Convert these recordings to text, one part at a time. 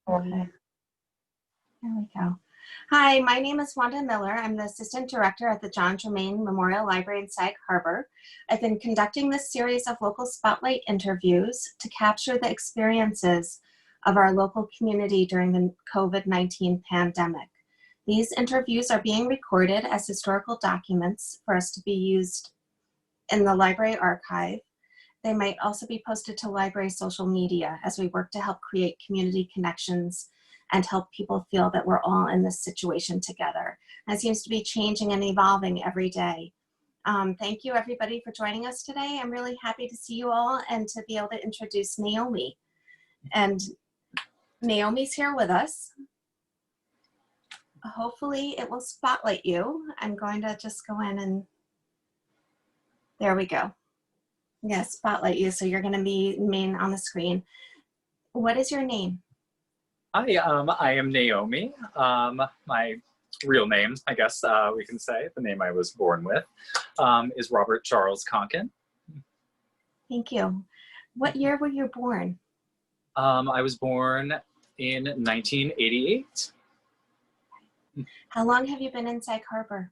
Okay, there we go. Hi, my name is Wanda Miller. I'm the Assistant Director at the John Germain Memorial Library in Sag Harbor. I've been conducting this series of local spotlight interviews to capture the experiences of our local community during the COVID-19 pandemic. These interviews are being recorded as historical documents for us to be used in the library archive. They might also be posted to library social media as we work to help create community connections and help people feel that we're all in this situation together. And it seems to be changing and evolving every day. Thank you everybody for joining us today. I'm really happy to see you all and to be able to introduce Naomi. And Naomi's here with us. Hopefully it will spotlight you. I'm going to just go in and there we go. Yes, spotlight you. So you're going to be main on the screen. What is your name? Hi, I am Naomi. My real name, I guess we can say, the name I was born with, is Robert Charles Kohnken. Thank you. What year were you born? I was born in 1988. How long have you been in Sag Harbor?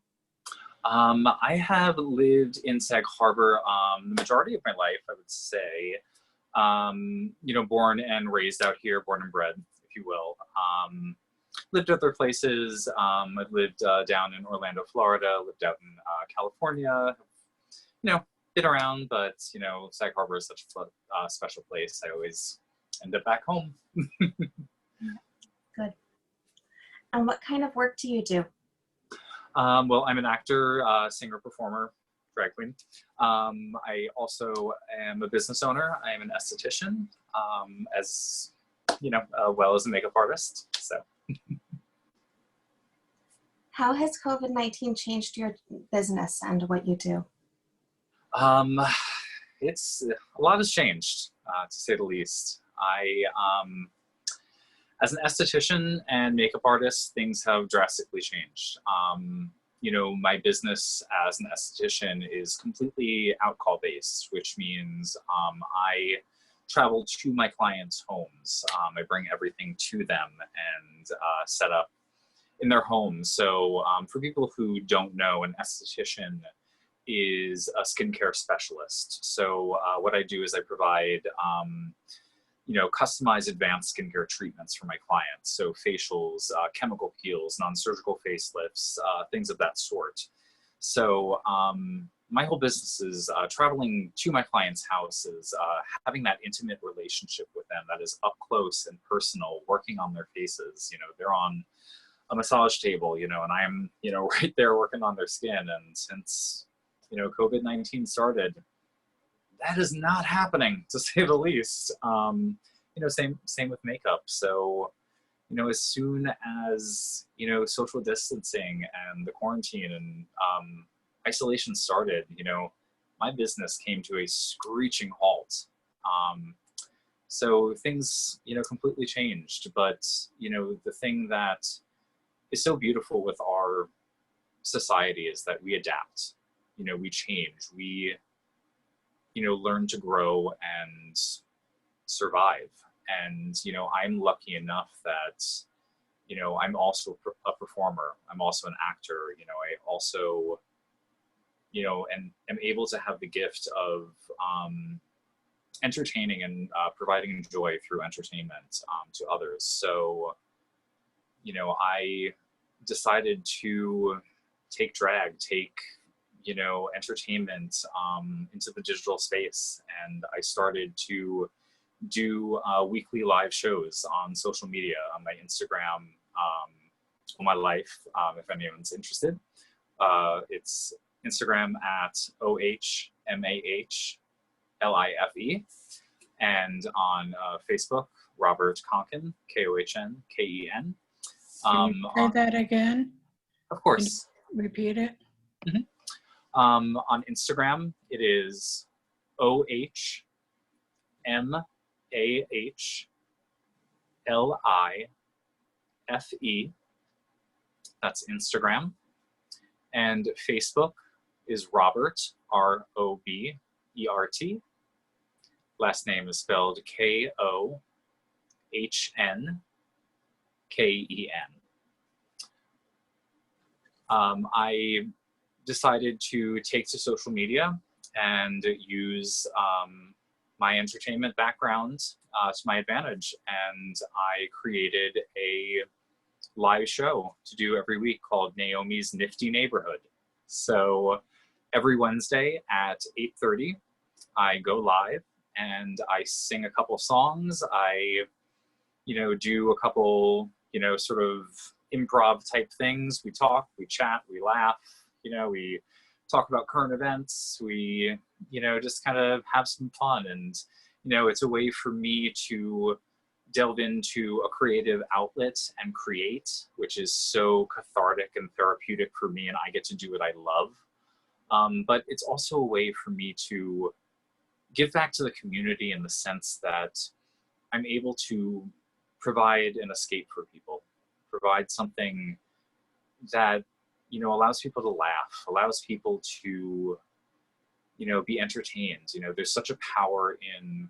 I have lived in Sag Harbor the majority of my life, I would say. You know, born and raised out here, born and bred, if you will. Lived other places. I've lived down in Orlando, Florida, lived out in California. You know, been around, but, you know, Sag Harbor is such a special place. I always end up back home. Good. And what kind of work do you do? Well, I'm an actor, singer, performer, drag queen. I also am a business owner. I am an esthetician, as you know, well as a makeup artist. So, how has COVID-19 changed your business and what you do? It's a lot has changed, to say the least. As an esthetician and makeup artist, things have drastically changed. You know, my business as an esthetician is completely out-call based, which means I travel to my clients' homes. I bring everything to them and set up in their homes. So for people who don't know, an esthetician is a skincare specialist. So what I do is I provide you know, customized advanced skincare treatments for my clients. So facials, chemical peels, non-surgical facelifts, things of that sort. So my whole business is traveling to my clients' houses, having that intimate relationship with them that is up close and personal, working on their faces. You know, they're on a massage table, you know, and I'm, you know, right there working on their skin. And since, you know, COVID-19 started, that is not happening, to say the least. You know, same with makeup. So, you know, as soon as, you know, social distancing and the quarantine and isolation started, you know, my business came to a screeching halt. So things, you know, completely changed. But, you know, the thing that is so beautiful with our society is that we adapt. You know, we change. We, you know, learn to grow and survive. And, you know, I'm lucky enough that, you know, I'm also a performer. I'm also an actor. You know, I also, you know, and am able to have the gift of entertaining and providing joy through entertainment to others. So, you know, I decided to take drag, you know, entertainment into the digital space. And I started to do weekly live shows on social media, on my Instagram, on my life, if anyone's interested. It's Instagram at OHMAHLIFE, and on Facebook, Robert Kohnken, KOHNKEN. Can you say that again? Of course. Repeat it. Mm-hmm. On Instagram, it is OHMAHLIFE. That's Instagram. And Facebook is Robert, ROBERT. Last name is spelled KOHNKEN. Kohnken. I decided to take to social media and use my entertainment background to my advantage. And I created a live show to do every week called Naomi's Nifty Neighborhood. So every Wednesday at 8:30, I go live and I sing a couple songs. I, do a couple, sort of improv type things. We talk, we chat, we laugh, we talk about current events. We, just kind of have some fun. And, it's a way for me to delve into a creative outlet and create, which is so cathartic and therapeutic for me, and I get to do what I love. But it's also a way for me to give back to the community in the sense that I'm able to provide an escape for people, provide something that, allows people to laugh, allows people to, be entertained. There's such a power in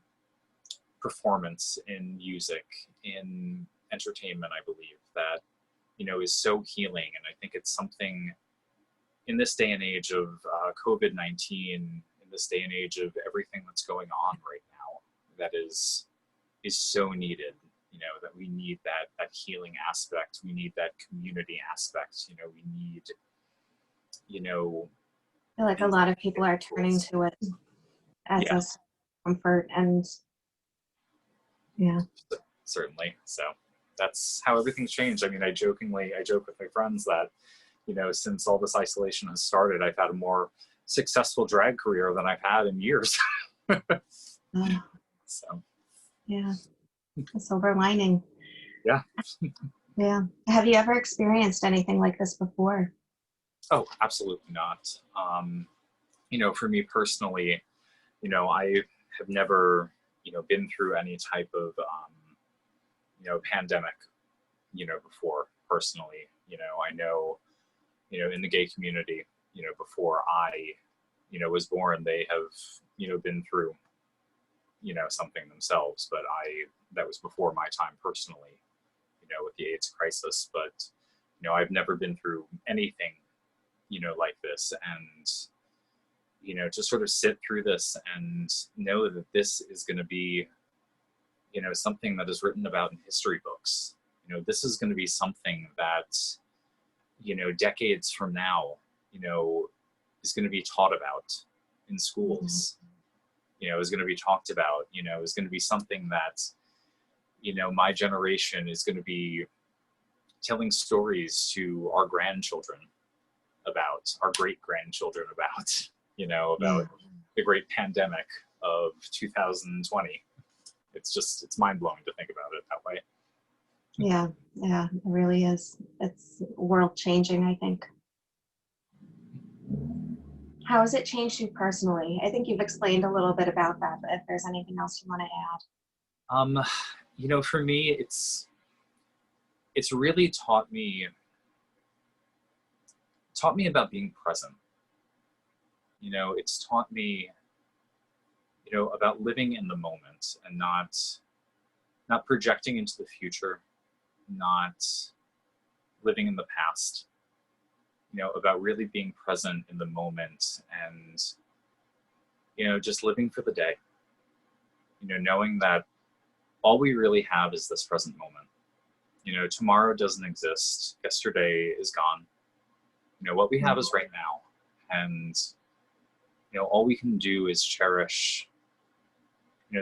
performance, in music, in entertainment, I believe, that, is so healing. And I think it's something in this day and age of COVID-19, in this day and age of everything that's going on right now, that is so needed, that we need that healing aspect. We need that community aspect, we need, I feel like a lot of people are turning to it as a comfort, and yeah. Certainly. So that's how everything's changed. I mean, I joke with my friends that, since all this isolation has started, I've had a more successful drag career than I've had in years. So. Yeah. A silver lining. Yeah. Yeah. Have you ever experienced anything like this before? Oh, absolutely not. For me personally, I have never, been through any type of, pandemic, before personally. I know, in the gay community, before I, was born, they have, been through, something themselves, but that was before my time personally, with the AIDS crisis. But, I've never been through anything, like this, and, to sort of sit through this and know that this is going to be, something that is written about in history books. This is going to be something that, decades from now, is going to be taught about in schools, is going to be talked about, is going to be something that, my generation is going to be telling stories to our grandchildren about, our great-grandchildren about, about the great pandemic of 2020. It's mind-blowing to think about it that way. Yeah, it really is. It's world-changing, I think. How has it changed you personally? I think you've explained a little bit about that, but if there's anything else you want to add. For me, it's really taught me about being present. It's taught me, about living in the moment and not projecting into the future, not living in the past, about really being present in the moment and, just living for the day, knowing that all we really have is this present moment. Tomorrow doesn't exist. Yesterday is gone. What we have is right now. And, all we can do is cherish,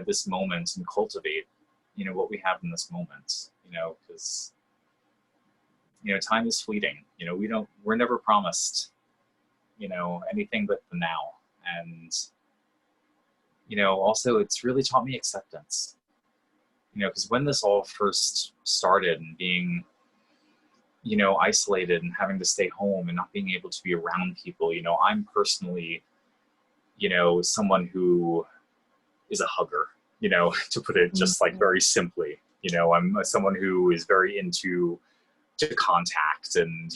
this moment and cultivate, what we have in this moment, because, time is fleeting. We're never promised, anything but the now. And, also it's really taught me acceptance, because when this all first started and being, isolated and having to stay home and not being able to be around people, I'm personally, someone who is a hugger, to put it just like very simply. I'm someone who is very into contact and,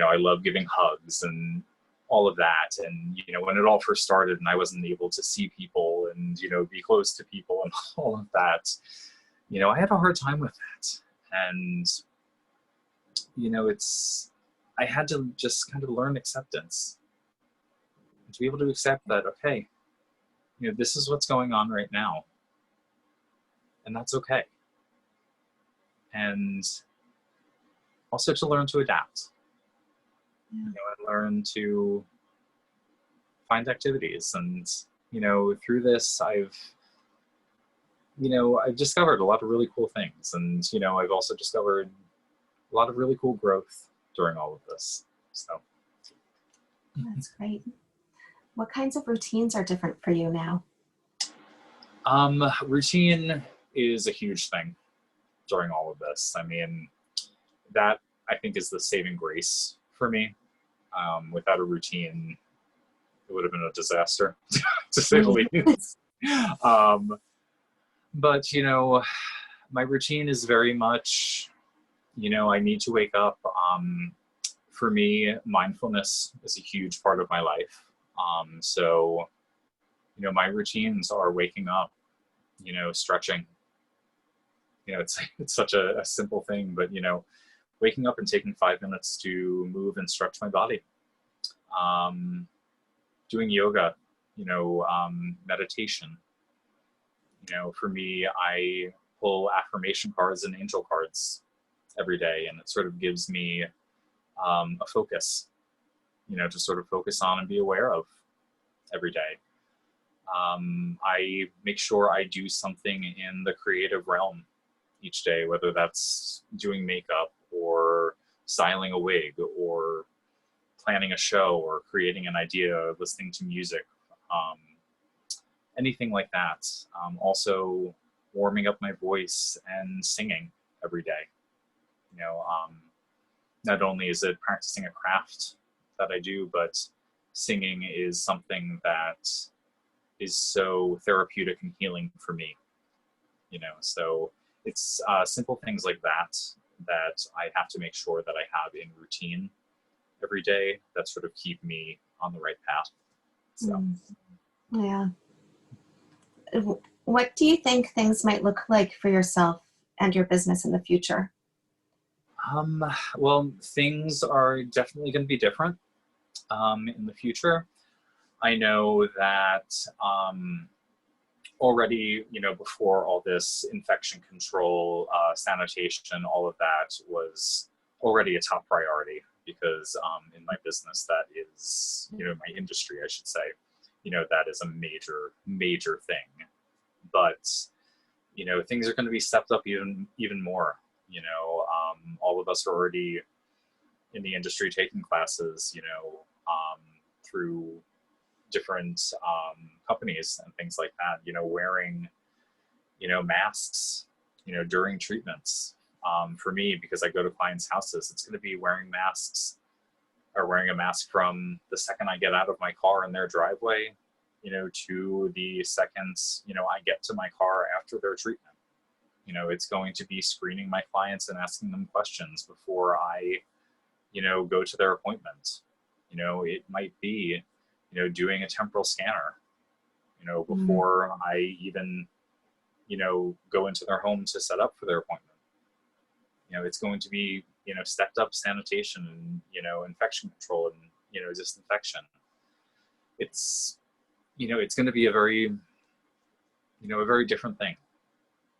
I love giving hugs and all of that. And, when it all first started and I wasn't able to see people and, be close to people and all of that, I had a hard time with that. And, I had to just kind of learn acceptance, to be able to accept that, okay, this is what's going on right now, and that's okay. And also to learn to adapt, and learn to find activities. And, through this, I've discovered a lot of really cool things. And, I've also discovered a lot of really cool growth during all of this. So. That's great. What kinds of routines are different for you now? Routine is a huge thing during all of this. I mean, that I think is the saving grace for me. Without a routine, it would have been a disaster, to say the least. But, my routine is very much, I need to wake up. For me, mindfulness is a huge part of my life. So, my routines are waking up, stretching. It's such a simple thing, but, waking up and taking 5 minutes to move and stretch my body. Doing yoga, meditation. For me, I pull affirmation cards and angel cards every day, and it sort of gives me a focus, to sort of focus on and be aware of every day. I make sure I do something in the creative realm each day, whether that's doing makeup or styling a wig or planning a show or creating an idea, or listening to music, anything like that. Also warming up my voice and singing every day. Not only is it practicing a craft that I do, but singing is something that is so therapeutic and healing for me. So it's simple things like that I have to make sure that I have in routine every day that sort of keep me on the right path. So. Yeah. What do you think things might look like for yourself and your business in the future? Well, things are definitely going to be different in the future. I know that already, before all this infection control, sanitation, all of that was already a top priority, because in my business, that is, my industry, I should say, that is a major, major thing. But, things are going to be stepped up even more. All of us are already in the industry taking classes, through different companies and things like that, wearing, masks, during treatments. For me, because I go to clients' houses, it's going to be wearing masks, or wearing a mask from the second I get out of my car in their driveway, to the second, I get to my car after their treatment. It's going to be screening my clients and asking them questions before I, go to their appointment. It might be, doing a temporal scanner, before I even, go into their home to set up for their appointment. It's going to be, stepped up sanitation and, infection control and, disinfection. It's, it's going to be a very different thing.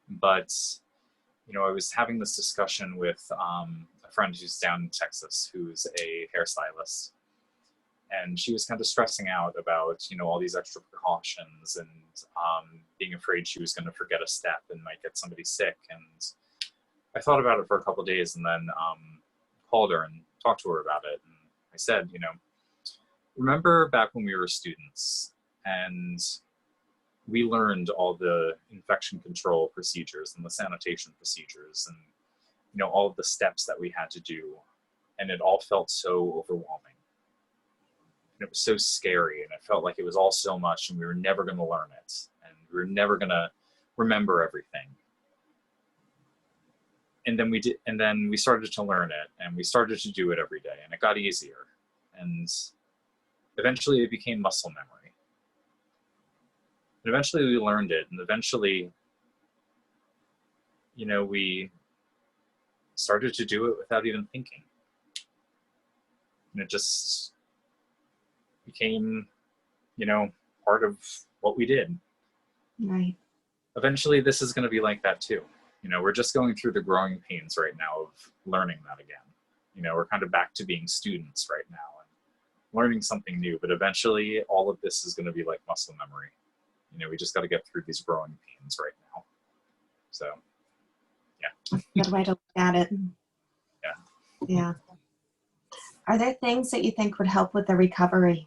But, I was having this discussion with a friend who's down in Texas, who's a hairstylist. And she was kind of stressing out about, all these extra precautions and being afraid she was going to forget a step and might get somebody sick. And I thought about it for a couple of days, and then called her and talked to her about it. And I said, remember back when we were students and we learned all the infection control procedures and the sanitation procedures and, all of the steps that we had to do. And it all felt so overwhelming. And it was so scary, and it felt like it was all so much, and we were never going to learn it, and we were never going to remember everything. And then we did, and then we started to learn it, and we started to do it every day, and it got easier. And eventually it became muscle memory. And eventually we learned it, and eventually, started to do it without even thinking. And it just became, part of what we did. Right. Eventually, this is going to be like that too. We're just going through the growing pains right now of learning that again. We're kind of back to being students right now and learning something new, but eventually all of this is going to be like muscle memory. We just got to get through these growing pains right now. So, yeah. That's a good way to look at it. Yeah. Yeah. Are there things that you think would help with the recovery?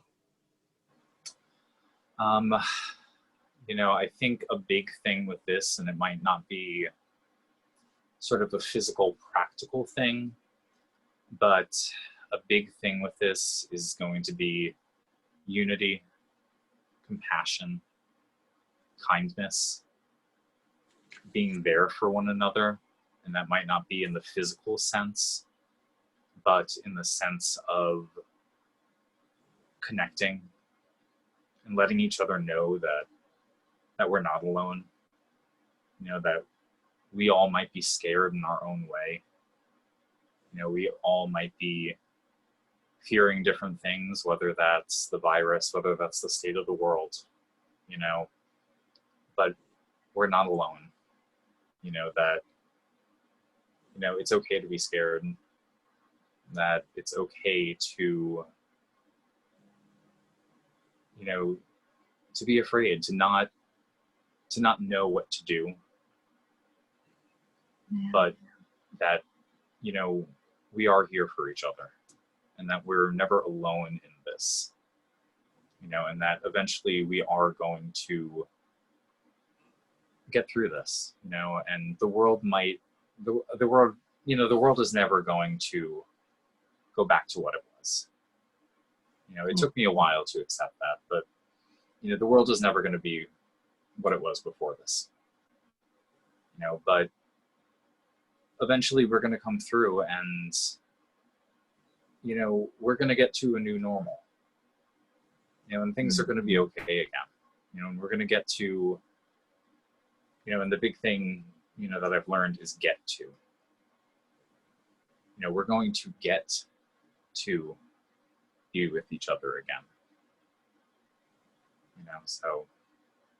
I think a big thing with this, and it might not be sort of a physical, practical thing, but a big thing with this is going to be unity, compassion, kindness, being there for one another. And that might not be in the physical sense, but in the sense of connecting and letting each other know that we're not alone, that we all might be scared in our own way. We all might be fearing different things, whether that's the virus, whether that's the state of the world, but we're not alone. That, it's okay to be scared, that it's okay to, to be afraid, to not know what to do, Yeah. but that, we are here for each other and that we're never alone in this, and that eventually we are going to get through this, and the world is never going to go back to what it was. It took me a while to accept that, but, the world is never going to be what it was before this, but eventually we're going to come through and, we're going to get to a new normal, and things are going to be okay again, and we're going to get to, and the big thing, that I've learned is get to, we're going to get to be with each other again, so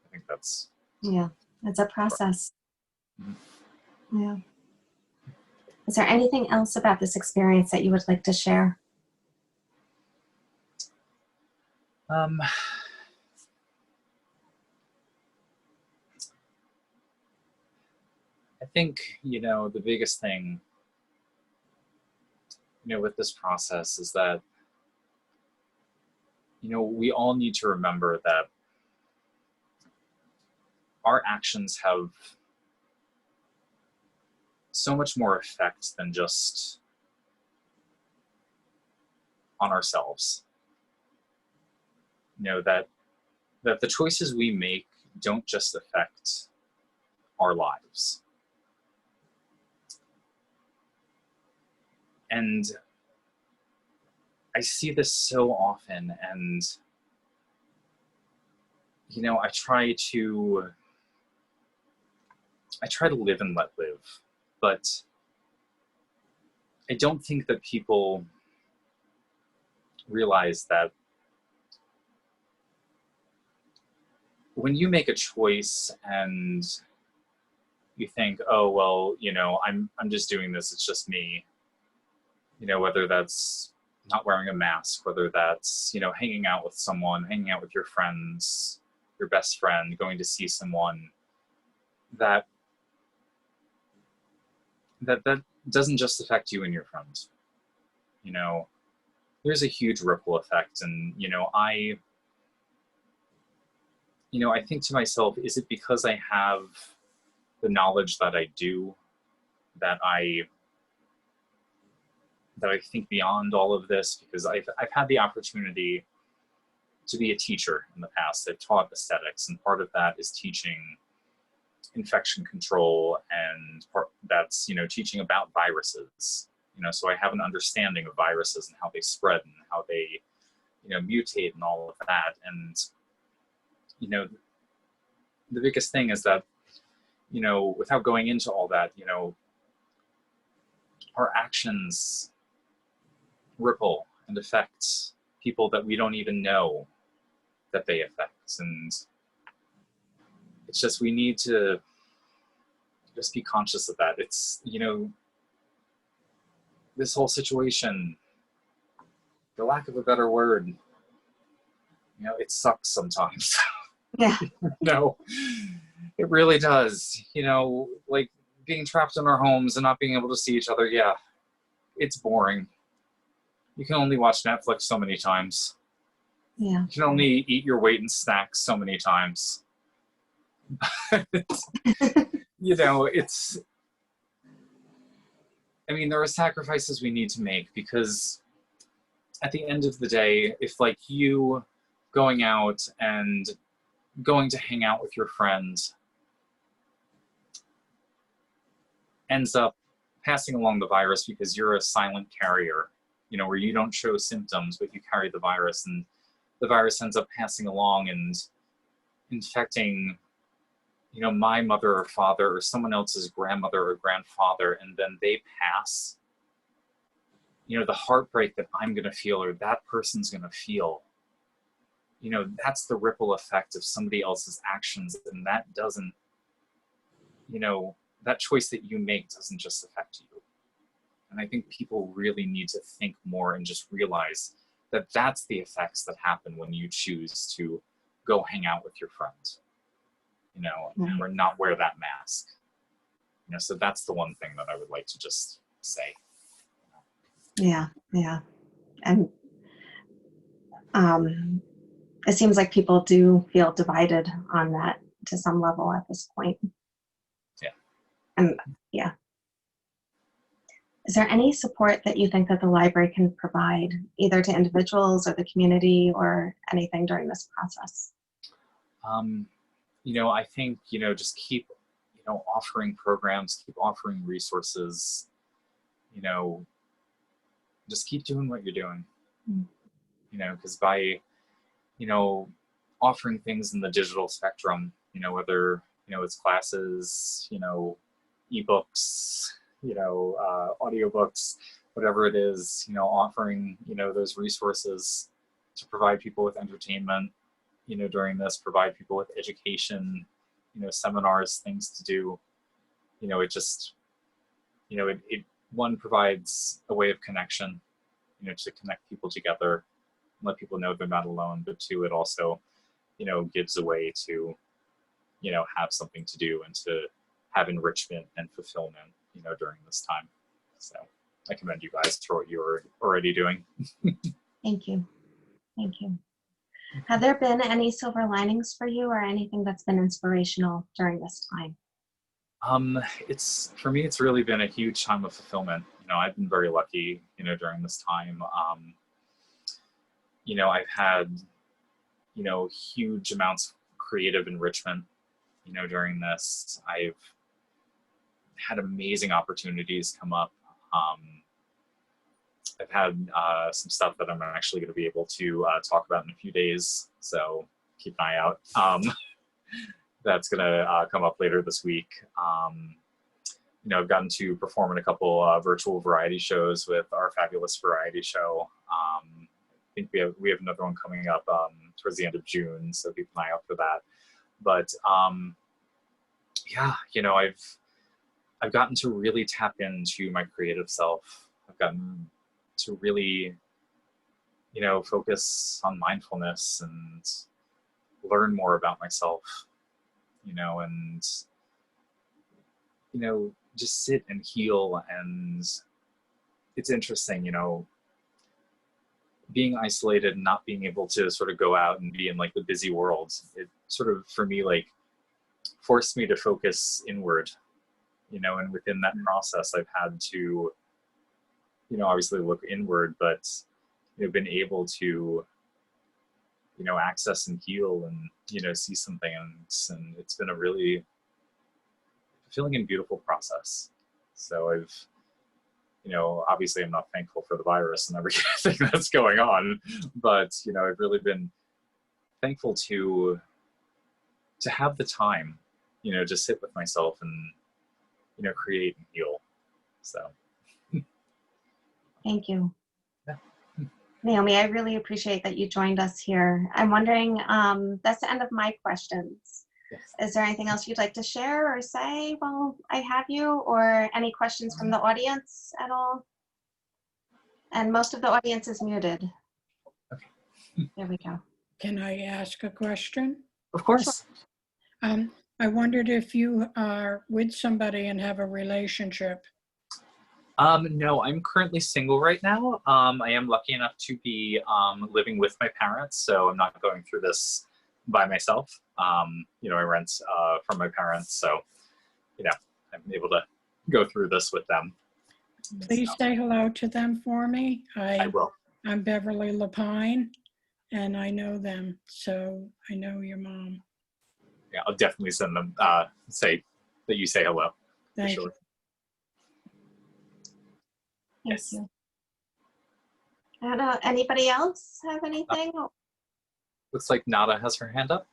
I think that's. Yeah, it's a process. Mm-hmm. Yeah. Is there anything else about this experience that you would like to share? I think, the biggest thing, with this process is that, we all need to remember that our actions have so much more effect than just on ourselves. That the choices we make don't just affect our lives. And I see this so often, and, I try to live and let live, but I don't think that people realize that when you make a choice and you think, oh, well, I'm just doing this, it's just me, whether that's not wearing a mask, whether that's, hanging out with someone, hanging out with your friends, your best friend, going to see someone, that doesn't just affect you and your friends. There's a huge ripple effect, and, I think to myself, is it because I have the knowledge that I do, that I think beyond all of this? Because I've had the opportunity to be a teacher in the past. I've taught aesthetics, and part of that is teaching infection control, and that's, teaching about viruses. So I have an understanding of viruses and how they spread and how they, mutate and all of that. And, the biggest thing is that, without going into all that, our actions ripple and affect people that we don't even know that they affect. And it's just, we need to just be conscious of that. It's, you know, this whole situation, for lack of a better word, you know, it sucks sometimes. Yeah. No, it really does. You know, like being trapped in our homes and not being able to see each other. Yeah, it's boring. You can only watch Netflix so many times. Yeah. You can only eat your weight in snacks so many times. You know, it's, I mean, there are sacrifices we need to make, because at the end of the day, if like you going out and going to hang out with your friends ends up passing along the virus because you're a silent carrier, you know, where you don't show symptoms, but you carry the virus, and the virus ends up passing along and infecting, you know, my mother or father or someone else's grandmother or grandfather, and then they pass, you know, the heartbreak that I'm going to feel or that person's going to feel, you know, that's the ripple effect of somebody else's actions. And that doesn't, you know, that choice that you make doesn't just affect you. And I think people really need to think more and just realize that that's the effects that happen when you choose to go hang out with your friends, you know, or not wear that mask. You know, so that's the one thing that I would like to just say. Yeah. Yeah. And it seems like people do feel divided on that to some level at this point. Yeah. And yeah. Is there any support that you think that the library can provide, either to individuals or the community or anything during this process? You know, I think, you know, just keep, you know, offering programs, keep offering resources, you know, just keep doing what you're doing, you know, because by, you know, offering things in the digital spectrum, you know, whether, you know, it's classes, you know, ebooks, you know, audiobooks, whatever it is, you know, offering, you know, those resources to provide people with entertainment, you know, during this, provide people with education, you know, seminars, things to do, you know, it just, you know, it one provides a way of connection, you know, to connect people together, let people know they're not alone, but two, it also, you know, gives a way to, you know, have something to do and to have enrichment and fulfillment, you know, during this time. So I commend you guys for what you're already doing. Thank you. Thank you. Have there been any silver linings for you or anything that's been inspirational during this time? It's, for me, it's really been a huge time of fulfillment. You know, I've been very lucky, you know, during this time. You know, I've had, you know, huge amounts of creative enrichment, you know, during this. I've had amazing opportunities come up. I've had some stuff that I'm actually going to be able to talk about in a few days, so keep an eye out. That's going to come up later this week. You know, I've gotten to perform in a couple virtual variety shows with our fabulous variety show. I think we have another one coming up towards the end of June, so keep an eye out for that. But yeah, you know, I've gotten to really tap into my creative self. I've gotten to really, you know, focus on mindfulness and learn more about myself, you know, and, you know, just sit and heal. And it's interesting, you know, being isolated and not being able to sort of go out and be in like the busy world, it sort of, for me, like forced me to focus inward, you know, and within that process, I've had to, you know, obviously look inward, but, you know, been able to, you know, access and heal and, you know, see some things. And it's been a really fulfilling and beautiful process. So I've, you know, obviously I'm not thankful for the virus and everything that's going on, but, you know, I've really been thankful to have the time, you know, to sit with myself and, you know, create and heal. So. Thank you. Yeah. Naomi, I really appreciate that you joined us here. I'm wondering, that's the end of my questions. Yes. Is there anything else you'd like to share or say while I have you, or any questions from the audience at all? And most of the audience is muted. Okay. There we go. Can I ask a question? Of course. I wondered if you are with somebody and have a relationship. No, I'm currently single right now. I am lucky enough to be living with my parents, so I'm not going through this by myself. You know, I rent from my parents, so, you know, I'm able to go through this with them. Please So, say hello to them for me. I will. I'm Beverly Lapine, and I know them, so I know your mom. Yeah, I'll definitely send them, say that you say hello. Thank For sure. you. Thank Yes. you. I don't know, anybody else have anything? Looks like Nada has her hand up.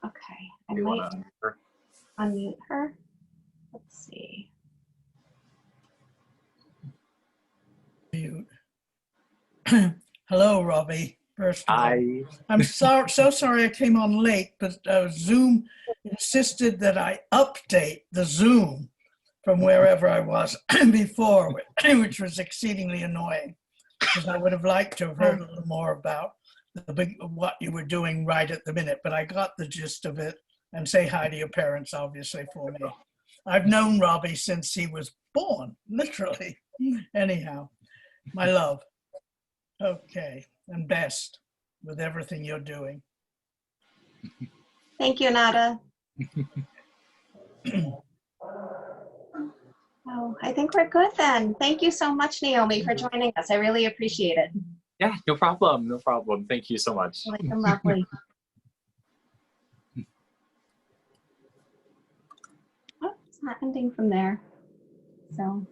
Okay, I Do you might want to unmute her? unmute her. Let's see. Mute. Hello, Robbie. First of all, Hi. I'm so sorry I came on late, but Zoom insisted that I update the Zoom from wherever I was before, which was exceedingly annoying because I would have liked to have heard a little more about what you were doing right at the minute, but I got the gist of it. And say hi to your parents, obviously, for me. I've known Robbie since he was born, literally. Anyhow, my love. Okay, and best with everything you're doing. Thank you, Nada. Oh, I think we're good then. Thank you so much, Naomi, for joining us. I really appreciate it. Yeah, no problem. No problem. Thank you so much. It's been lovely. Oh, it's not ending from there. So.